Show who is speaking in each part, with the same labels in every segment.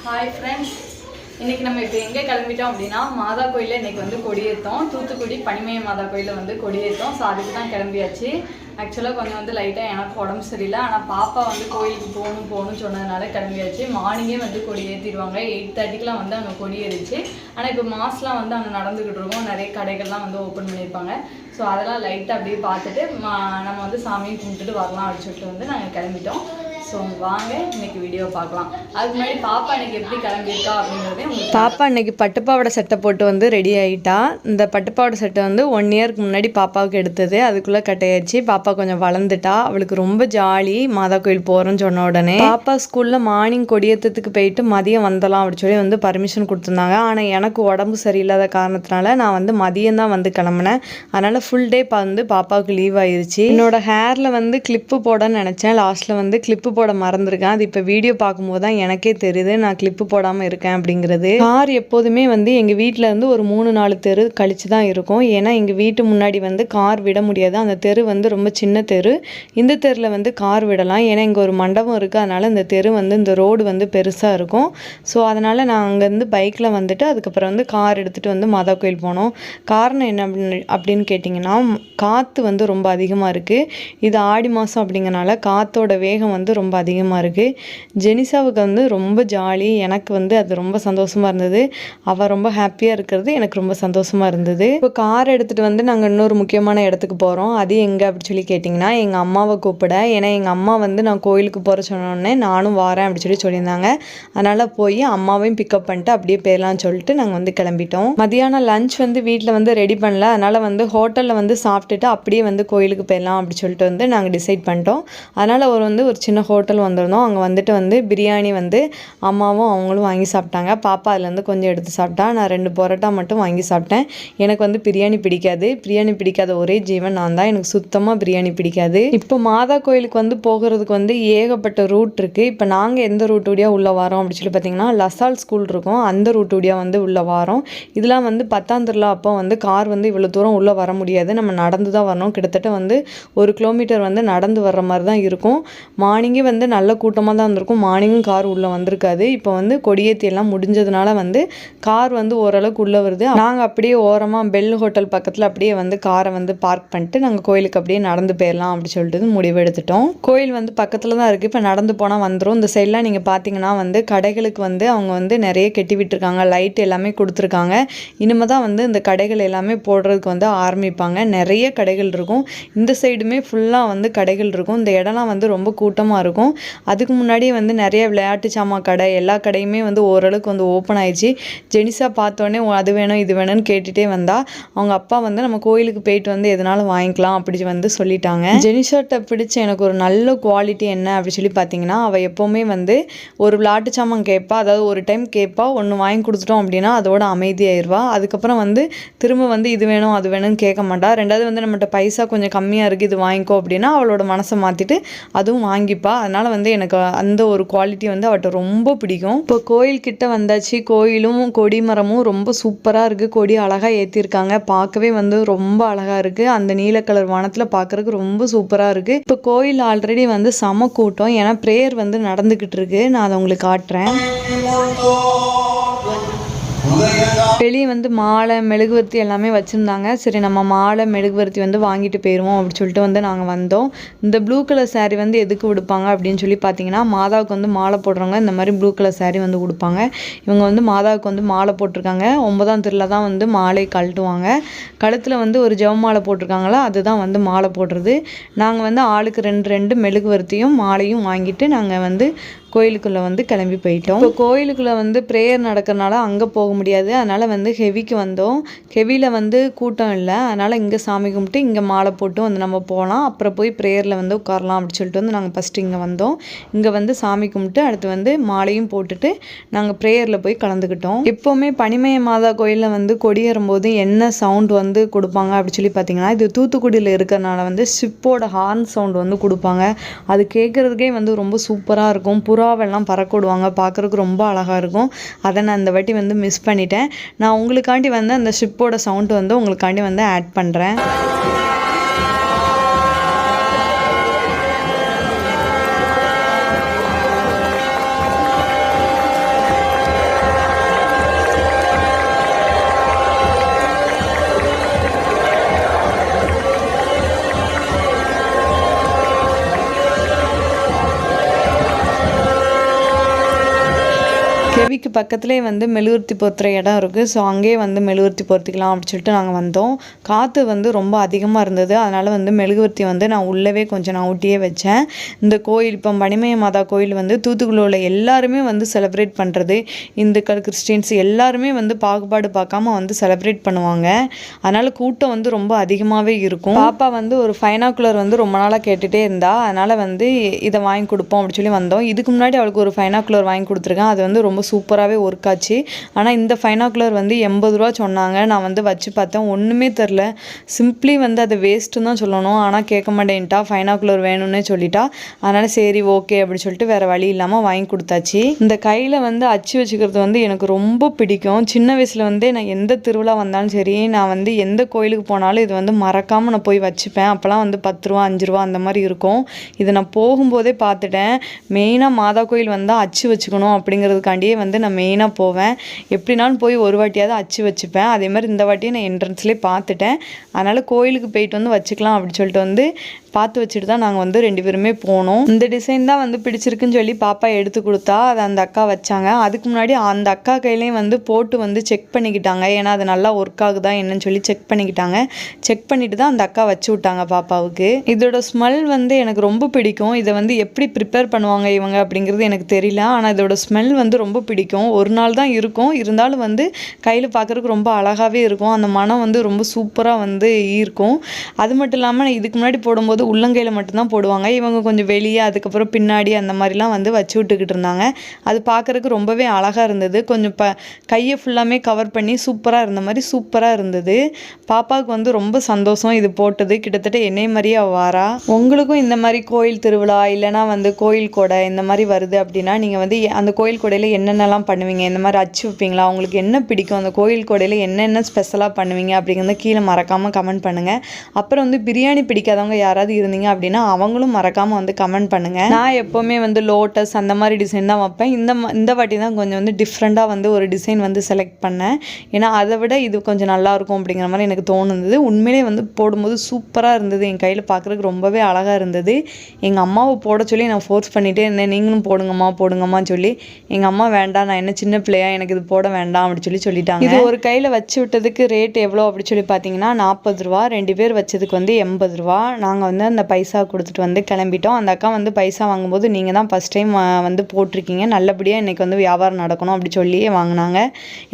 Speaker 1: Hi friends, இன்றைக்கி நம்ம இப்போ எங்கே கிளம்பிட்டோம் அப்படின்னா மாதா கோயிலில் இன்றைக்கி வந்து கொடியேற்றோம். தூத்துக்குடி பனிமய மாதா கோயிலில் வந்து கொடியேற்றோம். ஸோ அதுக்கு தான் கிளம்பியாச்சு. ஆக்சுவலாக கொஞ்சம் வந்து லைட்டாக எனக்கு உடம்பு சரியில்லை. ஆனால் பாப்பா வந்து கோயிலுக்கு போகணும்னு சொன்னதுனால கிளம்பியாச்சு. மார்னிங்கே வந்து கொடி ஏற்றிடுவாங்க. 8:30க்கெலாம் வந்து அங்கே கொடி ஏறிச்சு. ஆனால் இப்போ மாஸ்லாம் வந்து அங்கே நடந்துக்கிட்டு இருக்கோம். நிறைய கடைகள்லாம் வந்து ஓப்பன் பண்ணியிருப்பாங்க. ஸோ அதெல்லாம் லைட்டாக அப்படியே பார்த்துட்டு நம்ம வந்து சாமியை கும்பிட்டுட்டு வரலாம் அப்படின்னு சொல்லிட்டு வந்து நாங்கள் கிளம்பிட்டோம். ஸோ வாங்க இன்னைக்கு வீடியோ பார்க்கலாம். அதுக்கு முன்னாடி பாப்பா இன்னைக்கு எப்படி கிளம்பியிருக்கா அப்படிங்கிறதே உங்களுக்கு.
Speaker 2: பாப்பா இன்னைக்கு பட்டுப்பாவோட சட்டை போட்டு வந்து ரெடி ஆகிட்டா. இந்த பட்டுப்பாவோட சட்டை வந்து 1 இயருக்கு முன்னாடி பாப்பாவுக்கு எடுத்தது. அதுக்குள்ளே கட்டையாச்சு. பாப்பா கொஞ்சம் வளர்ந்துட்டா. அவளுக்கு ரொம்ப ஜாலி. மாதா கோயில் போகிறேன்னு சொன்ன உடனே பாப்பா ஸ்கூலில் மார்னிங் கொடியேற்றத்துக்கு போயிட்டு மதியம் வந்துடலாம் அப்படின்னு சொல்லி வந்து பர்மிஷன் கொடுத்துருந்தாங்க. ஆனால் எனக்கு உடம்பு சரியில்லாத காரணத்தினால நான் வந்து மதியம் தான் வந்து கிளம்புனேன். அதனால் ஃபுல் டே வந்து பாப்பாவுக்கு லீவ் ஆயிடுச்சு. என்னோட ஹேரில் வந்து கிளிப்பு போடன்னு நினச்சேன். லாஸ்ட்டில் வந்து கிளிப்பு போட மறந்துருக்கேன். அது இப்போ வீடியோ பார்க்கும்போது தான் எனக்கே தெரியுது நான் கிளிப்பு போடாமல் இருக்கேன் அப்படிங்கிறது. கார் எப்போதுமே வந்து எங்கள் வீட்டில் இருந்து ஒரு 3-4 தெரு கழிச்சு தான் இருக்கும். ஏன்னா எங்கள் வீட்டு முன்னாடி வந்து கார் விட முடியாது. அந்த தெரு வந்து ரொம்ப சின்ன தெரு. இந்த தெருவில் வந்து கார் விடலாம். ஏன்னா இங்கே ஒரு மண்டபம் இருக்குது. அதனால் இந்த தெரு வந்து இந்த ரோடு வந்து பெருசாக இருக்கும். ஸோ அதனால் நான் அங்கேருந்து பைக்கில் வந்துட்டு அதுக்கப்புறம் வந்து கார் எடுத்துகிட்டு வந்து மாதா கோயில் போனோம். காரணம் என்ன அப்படின்னு கேட்டிங்கன்னா, காற்று வந்து ரொம்ப அதிகமாக இருக்குது. இது ஆடி மாதம் அப்படிங்கிறனால காற்றோட வேகம் வந்து ரொம்ப அதிகமாக இருக்குது. ஜெனிசாவுக்கு வந்து ரொம்ப ஜாலி. எனக்கு வந்து அது ரொம்ப சந்தோஷமாக இருந்தது. அவள் ரொம்ப ஹாப்பியாக இருக்கிறது எனக்கு ரொம்ப சந்தோஷமாக இருந்தது. இப்போ கார் எடுத்துகிட்டு வந்து நாங்கள் இன்னொரு முக்கியமான இடத்துக்கு போகிறோம். அது எங்கே அப்படின்னு சொல்லி கேட்டிங்கன்னா, எங்கள் அம்மாவை கூப்பிட. ஏன்னா எங்கள் அம்மா வந்து நான் கோயிலுக்கு போகிற சொன்னோடனே நானும் வரேன் அப்படின்னு சொல்லியிருந்தாங்க. அதனால் போய் அம்மாவையும் பிக்கப் பண்ணிட்டு அப்படியே போயிடலான்னு சொல்லிட்டு நாங்கள் வந்து கிளம்பிட்டோம். மதியானம் லஞ்ச் வந்து வீட்டில் வந்து ரெடி பண்ணல. அதனால் வந்து ஹோட்டலில் வந்து சாப்பிட்டுட்டு அப்படியே வந்து கோயிலுக்கு போயிடலாம் அப்படின்னு சொல்லிட்டு வந்து நாங்கள் டிசைட் பண்ணிட்டோம். அதனால் ஒரு சின்ன ஹோட்டல் வந்திருந்தோம். அங்கே வந்துட்டு வந்து பிரியாணி வந்து அம்மாவும் அவங்களும் வாங்கி சாப்பிட்டாங்க. பாப்பா அதுலேருந்து கொஞ்சம் எடுத்து சாப்பிட்டா. நான் 2 பரோட்டா மட்டும் வாங்கி சாப்பிட்டேன். எனக்கு வந்து பிரியாணி பிடிக்காது. பிரியாணி பிடிக்காத ஒரே ஜீவன் நான் தான். எனக்கு சுத்தமாக பிரியாணி பிடிக்காது. இப்போ மாதா கோயிலுக்கு வந்து போகிறதுக்கு வந்து ஏகப்பட்ட ரூட் இருக்குது. இப்போ நாங்கள் எந்த ரூட் வழியாக உள்ளே வரோம் அப்படின்னு சொல்லி பார்த்தீங்கன்னா, லசால் ஸ்கூல் இருக்கும். அந்த ரூட் வழியாக வந்து உள்ளே வரோம். இதெல்லாம் வந்து 10ஆம் திருவிழா அப்போ வந்து கார் வந்து இவ்வளோ தூரம் உள்ளே வர முடியாது. நம்ம நடந்து தான் வரணும். கிட்டத்தட்ட வந்து 1 கிலோமீட்டர் வந்து நடந்து வர்ற மாதிரி தான் இருக்கும். மார்னிங்கே வந்து நல்ல கூட்டமாக தான் இருந்திருக்கும். மார்னிங்கும் கார் உள்ளே வந்திருக்காது. இப்போ வந்து கொடியேற்றி எல்லாம் முடிஞ்சதுனால வந்து கார் வந்து ஓரளவுக்கு உள்ளே வருது. நாங்கள் அப்படியே ஓரமாக பெல் ஹோட்டல் பக்கத்தில் அப்படியே வந்து காரை வந்து பார்க் பண்ணிட்டு நாங்கள் கோயிலுக்கு அப்படியே நடந்து போயிடலாம் அப்படின்னு சொல்லிட்டு முடிவு எடுத்துட்டோம். கோயில் வந்து பக்கத்தில் தான் இருக்குது. இப்போ நடந்து போனால் வந்துடும். இந்த சைட்லாம் நீங்கள் பார்த்தீங்கன்னா வந்து கடைகளுக்கு வந்து அவங்க வந்து நிறைய கட்டி விட்டுருக்காங்க. லைட் எல்லாமே கொடுத்துருக்காங்க. இனிமேல் தான் வந்து இந்த கடைகள் எல்லாமே போடுறதுக்கு வந்து ஆரம்பிப்பாங்க. நிறைய கடைகள் இருக்கும். இந்த சைடுமே ஃபுல்லாக வந்து கடைகள் இருக்கும். இந்த இடம்லாம் வந்து ரொம்ப கூட்டமாக இருக்கும். அதுக்கு முன்னாடியே வந்து நிறைய விளையாட்டு சாமான் கடை, எல்லா கடையுமே வந்து ஓரளவுக்கு வந்து ஓப்பன் ஆயிடுச்சு. ஜெனிசா பார்த்தோன்னே அது வேணும் இது வேணும்னு கேட்டுகிட்டே வந்தா. அவங்க அப்பா வந்து நம்ம கோயிலுக்கு போயிட்டு வந்து எதனாலும் வாங்கிக்கலாம் அப்படி வந்து சொல்லிட்டாங்க. ஜெனிசாட்ட பிடிச்ச எனக்கு ஒரு நல்ல குவாலிட்டி என்ன அப்படி சொல்லி பார்த்தீங்கன்னா, அவள் எப்போவுமே வந்து ஒரு விளையாட்டு சாமான் கேட்பா. அதாவது ஒரு டைம் கேட்பா, ஒன்று வாங்கி கொடுத்துட்டோம் அப்படின்னா அதோட அமைதியாயிருவா. அதுக்கப்புறம் வந்து திரும்ப வந்து இது வேணும் அது வேணும்னு கேட்க மாட்டா. ரெண்டாவது வந்து நம்மகிட்ட பைசா கொஞ்சம் கம்மியாக இருக்குது இது வாங்கிக்கோ அப்படின்னா அவளோட மனசை மாற்றிட்டு அதுவும் வாங்கிப்பா. அதனால் வந்து எனக்கு அந்த ஒரு குவாலிட்டி வந்து அவட்ட ரொம்ப பிடிக்கும். இப்போ கோயில்கிட்ட வந்தாச்சு. கோயிலும் கொடிமரமும் ரொம்ப சூப்பராக இருக்குது. கொடி அழகாக ஏற்றிருக்காங்க. பார்க்கவே வந்து ரொம்ப அழகாக இருக்குது. அந்த நீல கலர் வானத்தில் பார்க்குறதுக்கு ரொம்ப சூப்பராக இருக்குது. இப்போ கோயில் ஆல்ரெடி வந்து செம கூட்டம். ஏன்னா ப்ரேயர் வந்து நடந்துக்கிட்டு இருக்கு. நான் அதை உங்களுக்கு காட்டுறேன். வெளியே வந்து மாலை மெழுகுவர்த்தி எல்லாமே வச்சுருந்தாங்க. சரி நம்ம மாலை மெழுகுவர்த்தி வந்து வாங்கிட்டு போயிடுவோம் அப்படின்னு சொல்லிட்டு வந்து நாங்கள் வந்தோம். இந்த ப்ளூ கலர் சாரீ வந்து எதுக்கு கொடுப்பாங்க அப்படின்னு சொல்லி பார்த்தீங்கன்னா, மாதாவுக்கு வந்து மாலை போடுறவங்க இந்த மாதிரி ப்ளூ கலர் சாரீ வந்து கொடுப்பாங்க. இவங்க வந்து மாதாவுக்கு வந்து மாலை போட்டிருக்காங்க. 9ஆம் திருவிழா தான் வந்து மாலை கழட்டுவாங்க. கழுத்தில் வந்து ஒரு ஜெவ மாலை போட்டிருக்காங்களா, அதுதான் வந்து மாலை போடுறது. நாங்கள் வந்து ஆளுக்கு 2 மெழுகுவர்த்தியும் மாலையும் வாங்கிட்டு நாங்கள் வந்து கோயிலுக்குள்ளே வந்து கிளம்பி போயிட்டோம். இப்போ கோயிலுக்குள்ளே வந்து ப்ரேயர் நடக்கிறனால அங்கே போக முடியாது. அதனால் வந்து ஹெவிக்கு வந்தோம். ஹெவியில் வந்து கூட்டம் இல்லை. அதனால் இங்கே சாமி கும்பிட்டு இங்கே மாலை போட்டு வந்து நம்ம போகலாம். அப்புறம் போய் ப்ரேயரில் வந்து உட்காரலாம் அப்படின்னு சொல்லிட்டு வந்து நாங்கள் ஃபஸ்ட்டு இங்கே வந்தோம். இங்கே வந்து சாமி கும்பிட்டு அடுத்து வந்து மாலையும் போட்டுட்டு நாங்கள் ப்ரேயரில் போய் கலந்துக்கிட்டோம். எப்போவுமே பனிமய மாதா கோயிலில் வந்து கொடியேறும்போது என்ன சவுண்ட் வந்து கொடுப்பாங்க அப்படின்னு சொல்லி பார்த்தீங்கன்னா, இது தூத்துக்குடியில் இருக்கிறனால வந்து ஷிப்போட ஹார்ன் சவுண்ட் வந்து கொடுப்பாங்க. அது கேட்குறதுக்கே வந்து ரொம்ப சூப்பராக இருக்கும். புறாவெல்லாம் பறக்க விடுவாங்க. பார்க்குறதுக்கு ரொம்ப அழகாக இருக்கும். அதை நான் இந்த வாட்டி வந்து மிஸ் பண்ணிட்டேன். நான் உங்களுக்காண்டி வந்து அந்த ஷிப்போட சவுண்ட் வந்து உங்களுக்காண்டி வந்து ஆட் பண்ணுறேன். தேவிக்கு பக்கத்துலேயே வந்து மெழுகுவர்த்தி பொறுத்துற இடம் இருக்குது. ஸோ அங்கேயே வந்து மெழுகுவர்த்தி பொறுத்திக்கலாம் அப்படின்னு சொல்லிட்டு நாங்கள் வந்தோம். காற்று வந்து ரொம்ப அதிகமாக இருந்தது. அதனால் வந்து மெழுகுவர்த்தி வந்து நான் உள்ளவே கொஞ்சம் நான் ஊட்டியே வச்சேன். இந்த கோயில் இப்போ மணிமய மாதா கோயில் வந்து தூத்துக்குடியில் உள்ள எல்லாருமே வந்து செலிப்ரேட் பண்ணுறது, இந்துக்கள் கிறிஸ்டின்ஸ் எல்லாருமே வந்து பாகுபாடு பார்க்காம வந்து செலிப்ரேட் பண்ணுவாங்க. அதனால் கூட்டம் வந்து ரொம்ப அதிகமாகவே இருக்கும். பாப்பா வந்து ஒரு ஃபைனாக்குலர் வந்து ரொம்ப நாளாக கேட்டுகிட்டே இருந்தா. அதனால் வந்து இதை வாங்கி கொடுப்போம் அப்படின்னு சொல்லி வந்தோம். இதுக்கு முன்னாடி அவளுக்கு ஒரு ஃபைனாக்குலர் வாங்கி கொடுத்துருக்கேன். அது வந்து ரொம்ப சூப்பராகவே ஒர்க் ஆச்சு. ஆனால் இந்த ஃபைனாக்குலர் வந்து 80 ரூபா சொன்னாங்க. நான் வந்து வச்சு பார்த்தேன், ஒன்றுமே தெரில. சிம்பிளி வந்து அது வேஸ்ட்டுன்னு தான் சொல்லணும். ஆனால் கேட்க மாட்டேன்ட்டா, ஃபைனாக்குலர் வேணும்னே சொல்லிட்டா. அதனால் சரி ஓகே அப்படின்னு சொல்லிட்டு வேறு வழி இல்லாமல் வாங்கி கொடுத்தாச்சு. இந்த கையில் வந்து அச்சு வச்சுக்கிறது வந்து எனக்கு ரொம்ப பிடிக்கும். சின்ன வயசில் வந்து நான் எந்த திருவிழா வந்தாலும் சரி, நான் வந்து எந்த கோயிலுக்கு போனாலும் இது வந்து மறக்காமல் நான் போய் வச்சுப்பேன். அப்போலாம் வந்து 10 ரூபா 5 ரூபா அந்த மாதிரி இருக்கும். இதை நான் போகும்போதே பார்த்துட்டேன். மெயினாக மாதா கோயில் வந்தால் அச்சு வச்சுக்கணும் அப்படிங்கிறதுக்காண்டியே வந்து நான் மெயினாக போவேன். எப்படினாலும் போய் ஒரு வாட்டியாவது அச்சு வச்சுப்பேன். அதே மாதிரி இந்த வாட்டியும் நான் என்ட்ரன்ஸ்லேயே பார்த்துட்டேன். அதனால் கோயிலுக்கு போயிட்டு வந்து வச்சுக்கலாம் அப்படின்னு சொல்லிட்டு வந்து பார்த்து வச்சுட்டு தான் நாங்கள் வந்து 2 பேருமே போனோம். இந்த டிசைன் தான் வந்து பிடிச்சிருக்குன்னு சொல்லி பாப்பா எடுத்து கொடுத்தா. அதை அந்த அக்கா வச்சாங்க. அதுக்கு முன்னாடி அந்த அக்கா கையிலையும் வந்து போட்டு வந்து செக் பண்ணிக்கிட்டாங்க. ஏன்னா அது நல்லா ஒர்க் ஆகுதா என்னன்னு சொல்லி செக் பண்ணிக்கிட்டாங்க. செக் பண்ணிட்டு தான் அந்த அக்கா வச்சு விட்டாங்க பாப்பாவுக்கு. இதோட ஸ்மெல் வந்து எனக்கு ரொம்ப பிடிக்கும். இதை வந்து எப்படி ப்ரிப்பேர் பண்ணுவாங்க இவங்க அப்படிங்கிறது எனக்கு தெரியல. ஆனால் இதோட ஸ்மெல் வந்து ரொம்ப பிடிக்கும். ஒரு நாள் தான் இருக்கும், இருந்தாலும் வந்து கையில் பார்க்குறதுக்கு ரொம்ப அழகாகவே இருக்கும். அந்த மனம் வந்து ரொம்ப சூப்பராக வந்து இருக்கும். அது மட்டும் இல்லாமல் இதுக்கு முன்னாடி போடும்போது உள்ளங்கையில் மட்டும்தான் போடுவாங்க. இவங்க கொஞ்சம் வெளியே அதுக்கப்புறம் பின்னாடி அந்த மாதிரிலாம் வந்து வச்சு விட்டுக்கிட்டு இருந்தாங்க. அது பார்க்குறதுக்கு ரொம்பவே அழகாக இருந்தது. கொஞ்சம் கையை ஃபுல்லாமே கவர் பண்ணி சூப்பராக இருந்த மாதிரி சூப்பராக இருந்தது. பாப்பாவுக்கு வந்து ரொம்ப சந்தோஷம் இது போட்டது. கிட்டத்தட்ட என்னை மாதிரியே வாரா. உங்களுக்கும் இந்த மாதிரி கோயில் திருவிழா இல்லைனா வந்து கோயில் கொடை இந்த மாதிரி வருது அப்படின்னா நீங்கள் வந்து அந்த கோயில் கொடையில் என்னென்னலாம் பண்ணுவீங்க, இந்த மாதிரி அச்சு வைப்பீங்களா, உங்களுக்கு என்ன பிடிக்கும், அந்த கோயில் கொடையில் என்னென்ன ஸ்பெஷலாக பண்ணுவீங்க அப்படிங்கிறத கீழே மறக்காமல் கமெண்ட் பண்ணுங்கள். அப்புறம் வந்து பிரியாணி பிடிக்காதவங்க யாராவது இருந்தீங்க அப்படின்னா அவங்களும் மறக்காமல் வந்து கமெண்ட் பண்ணுங்கள். நான் எப்போவுமே வந்து லோட்டஸ் அந்த மாதிரி டிசைன் தான் வைப்பேன். இந்த வாட்டி தான் கொஞ்சம் வந்து டிஃப்ரெண்ட்டாக வந்து ஒரு டிசைன் வந்து செலக்ட் பண்ணேன். ஏன்னா அதை விட இது கொஞ்சம் நல்லாயிருக்கும் அப்படிங்கிற மாதிரி எனக்கு தோணுது. உண்மையிலே வந்து போடும்போது சூப்பராக இருந்தது. என் கையில் பார்க்குறதுக்கு ரொம்பவே அழகாக இருந்தது. எங்கள் அம்மாவை போட சொல்லி நான் ஃபோர்ஸ் பண்ணிகிட்டே இருந்தேன். நீங்களும் போடுங்கம்மான்னு சொல்லி. எங்கள் அம்மா வேண்டாம், நான் என்ன சின்ன பிள்ளையா, எனக்கு இது போட வேண்டாம் அப்படின்னு சொல்லிட்டாங்க. இது ஒரு கையில் வச்சு விட்டதுக்கு ரேட் எவ்வளோ அப்படின்னு சொல்லி பார்த்தீங்கன்னா 40 ரூபா. 2 பேர் வச்சதுக்கு வந்து 80 ரூபா. நாங்கள் வந்து அந்த பைசா கொடுத்துட்டு வந்து கிளம்பிட்டோம். அந்த அக்கா வந்து பைசா வாங்கும்போது நீங்கள் தான் ஃபஸ்ட் டைம் வந்து போட்டிருக்கீங்க, நல்லபடியாக இன்றைக்கி வந்து வியாபாரம் நடக்கணும் அப்படி சொல்லியே வாங்கினாங்க.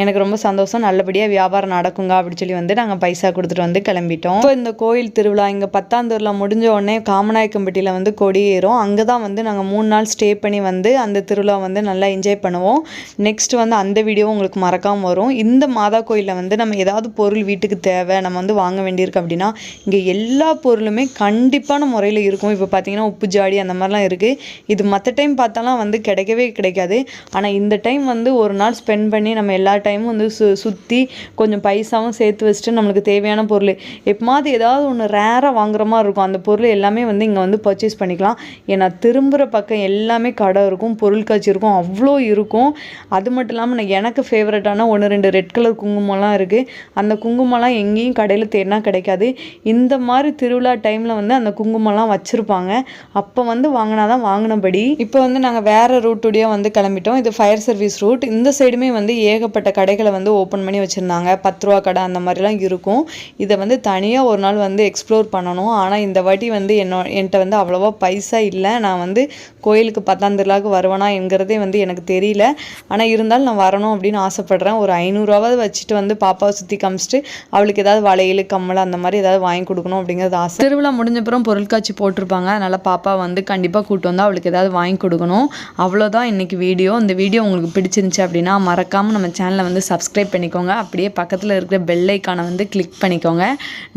Speaker 2: எனக்கு ரொம்ப சந்தோஷம். நல்லபடியாக வியாபாரம் நடக்குங்க அப்படி சொல்லி வந்து நாங்கள் பைசா கொடுத்துட்டு வந்து கிளம்பிட்டோம். இப்போ இந்த கோயில் திருவிழா இங்கே 10ஆம் திருவிழா முடிஞ்ச உடனே காமநாயக்கம்பட்டியில் வந்து கொடியேறும். அங்கே தான் வந்து நாங்கள் 3 நாள் ஸ்டே பண்ணி வந்து அந்த திருவிழா வந்து நல்லா என்ஜாய் பண்ணுவோம். நெக்ஸ்ட் வந்து அந்த வீடியோ உங்களுக்கு மறக்காமல் வரும். இந்த மாதா கோயிலில் வந்து நம்ம ஏதாவது பொருள் வீட்டுக்கு தேவை நம்ம வந்து வாங்க வேண்டியிருக்கு அப்படின்னா இங்கே எல்லா பொருளுமே கண்டிப்பான முறையில் இருக்கும். இப்போ பார்த்தீங்கன்னா உப்பு ஜாடி அந்த மாதிரிலாம் இருக்குது. இது மற்ற டைம் பார்த்தாலாம் வந்து கிடைக்கவே கிடைக்காது. ஆனால் இந்த டைம் வந்து ஒரு நாள் ஸ்பெண்ட் பண்ணி நம்ம எல்லா டைமும் வந்து சுற்றி கொஞ்சம் பைசாவும் சேர்த்து வச்சுட்டு நம்மளுக்கு தேவையான பொருள் எப்போது ஏதாவது ஒன்று ரேராக வாங்குற மாதிரி இருக்கும். அந்த பொருள் எல்லாமே வந்து இங்கே வந்து பர்ச்சேஸ் பண்ணிக்கலாம். ஏன்னா திரும்புகிற பக்கம் எல்லாமே கடை இருக்கும், பொருள் காட்சி இருக்கும், அவ்வளோ இருக்கும். அது மட்டும் இல்லாமல் எனக்கு ஃபேவரட்டான 1-2 ரெட் கலர் குங்குமம்லாம் இருக்குது. அந்த குங்குமம்லாம் எங்கேயும் கடையில் தேடினா கிடைக்காது. இந்த மாதிரி திருவிழா டைமில் வந்து அந்த குங்குமம்லாம் வச்சுருப்பாங்க. அப்போ வந்து வாங்கினா தான் வாங்கினபடி. இப்போ வந்து நாங்கள் வேறு ரூட்டுடைய வந்து கிளம்பிட்டோம். இது ஃபயர் சர்வீஸ் ரூட். இந்த சைடுமே வந்து ஏகப்பட்ட கடைகளை வந்து ஓப்பன் பண்ணி வச்சுருந்தாங்க. 10 ரூபா கடை அந்த மாதிரிலாம் இருக்கும். இதை வந்து தனியாக ஒரு நாள் வந்து எக்ஸ்ப்ளோர் பண்ணணும். ஆனால் இந்த வாட்டி வந்து என்கிட்ட வந்து அவ்வளோவா பைசா இல்லை. நான் வந்து கோயிலுக்கு 10ஆம் திருவிழாவுக்கு வருவேனா என்கிறதே வந்து எனக்கு தெரியல. ஆனால் இருந்தாலும் நான் வரணும் அப்படின்னு ஆசைப்பட்றேன். ஒரு 500 ரூபாவது வச்சுட்டு வந்து பாப்பாவை சுற்றி காமிச்சிட்டு அவளுக்கு ஏதாவது வளையல் கம்மல் அந்த மாதிரி ஏதாவது வாங்கி கொடுக்கணும் அப்படிங்கிறது ஆசை. திருவிழா முடிஞ்சப்புறம் பொருட்காட்சி போட்டிருப்பாங்க. அதனால் பாப்பா வந்து கண்டிப்பாக கூப்பிட்டு வந்து அவளுக்கு ஏதாவது வாங்கி கொடுக்கணும். அவ்வளோதான் இன்றைக்கி வீடியோ. இந்த வீடியோ உங்களுக்கு பிடிச்சிருந்துச்சு அப்படின்னா மறக்காமல் நம்ம சேனலை வந்து சப்ஸ்கிரைப் பண்ணிக்கோங்க. அப்படியே பக்கத்தில் இருக்கிற பெல் ஐக்கானை வந்து கிளிக் பண்ணிக்கோங்க.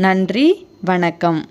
Speaker 2: நன்றி, வணக்கம்.